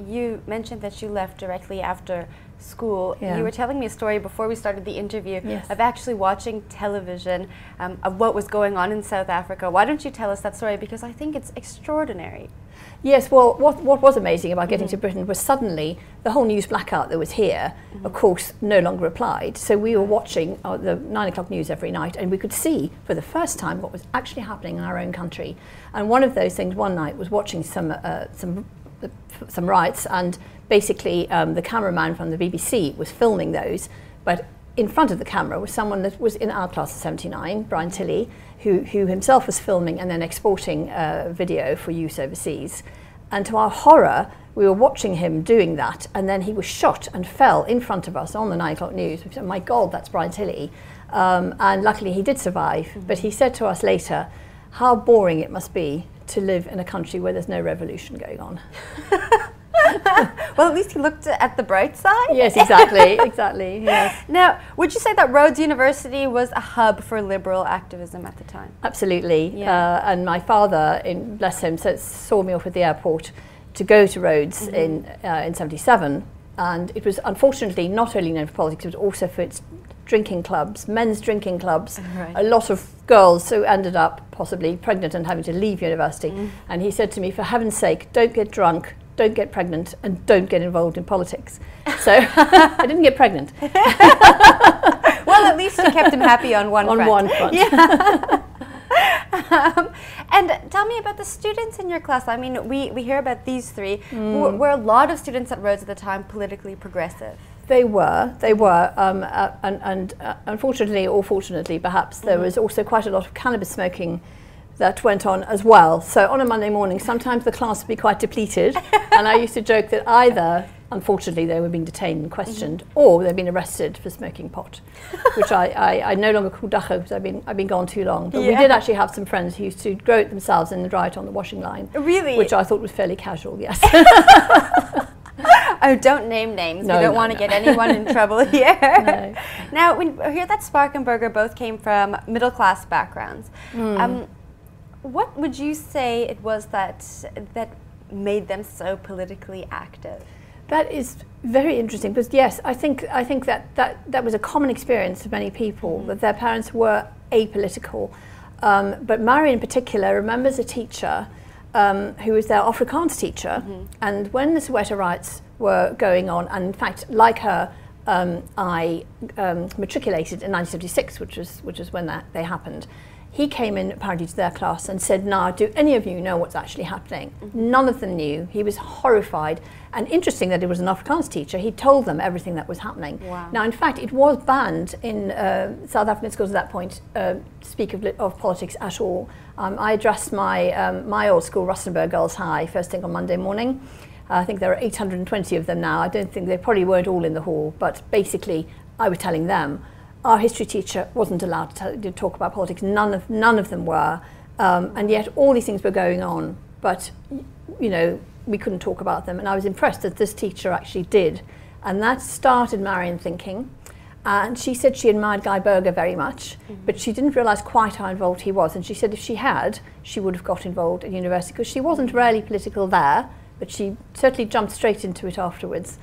you mentioned that you left directly after school. Yeah. You were telling me a story before we started the interview Yes. of actually watching television of what was going on in South Africa. Why don't you tell us that story? Because I think it's extraordinary. Yes, well, what was amazing about getting to Britain was suddenly the whole news blackout that was here, of course, no longer applied. So we were watching the 9 o'clock news every night, and we could see for the first time what was actually happening in our own country. And one of those things one night was watching some riots, and basically the cameraman from the BBC was filming those, but in front of the camera was someone that was in our class of 79, Brian Tilley, who himself was filming and then exporting video for use overseas. And to our horror, we were watching him doing that, and then he was shot and fell in front of us on the 9 o'clock news. We said, my God, that's Brian Tilley. And luckily he did survive, but he said to us later, how boring it must be to live in a country where there's no revolution going on. Well, at least he looked at the bright side. Yes, exactly, exactly. Yes. Now, would you say that Rhodes University was a hub for liberal activism at the time? Absolutely. Yeah. And my father, bless him, saw me off at the airport to go to Rhodes in 77. And it was unfortunately not only known for politics, it was also for its drinking clubs, men's drinking clubs. Right. A lot of girls who ended up possibly pregnant and having to leave university. And he said to me, for heaven's sake, don't get drunk, don't get pregnant, and don't get involved in politics. So I didn't get pregnant. Well, at least you kept him happy on one front. On one front. Yeah. And tell me about the students in your class. I mean, we hear about these three. Were a lot of students at Rhodes at the time politically progressive? They were, and unfortunately, or fortunately perhaps, there was also quite a lot of cannabis smoking that went on as well. So on a Monday morning, sometimes the class would be quite depleted, and I used to joke that either, unfortunately, they were being detained and questioned, or they'd been arrested for smoking pot, which I no longer call dacha because I've been gone too long. But we did actually have some friends who used to grow it themselves and dry it on the washing line. Really? Which I thought was fairly casual, yes. Oh, don't name names. No, we don't want to get anyone in trouble here. No. Now, we hear that Spark and Berger both came from middle-class backgrounds. What would you say it was that made them so politically active? That is very interesting because yes, I think that was a common experience of many people, that their parents were apolitical. But Mary in particular remembers a teacher who was their Afrikaans teacher, and when the Soweto riots were going on, and in fact, like her, I matriculated in 1976, which was when they happened. He came in apparently to their class and said, now, do any of you know what's actually happening? None of them knew. He was horrified. And interesting that it was an Afrikaans teacher. He told them everything that was happening. Wow. Now, in fact, it was banned in South African schools at that point to speak of politics at all. I addressed my old school, Rustenburg Girls High, first thing on Monday morning. I think there are 820 of them now. I don't think they probably weren't all in the hall, but basically I was telling them, our history teacher wasn't allowed to talk about politics. None of them were, and yet all these things were going on. But you know, we couldn't talk about them. And I was impressed that this teacher actually did, and that started Marion thinking. And she said she admired Guy Berger very much, but she didn't realise quite how involved he was. And she said if she had, she would have got involved at university because she wasn't really political there, but she certainly jumped straight into it afterwards.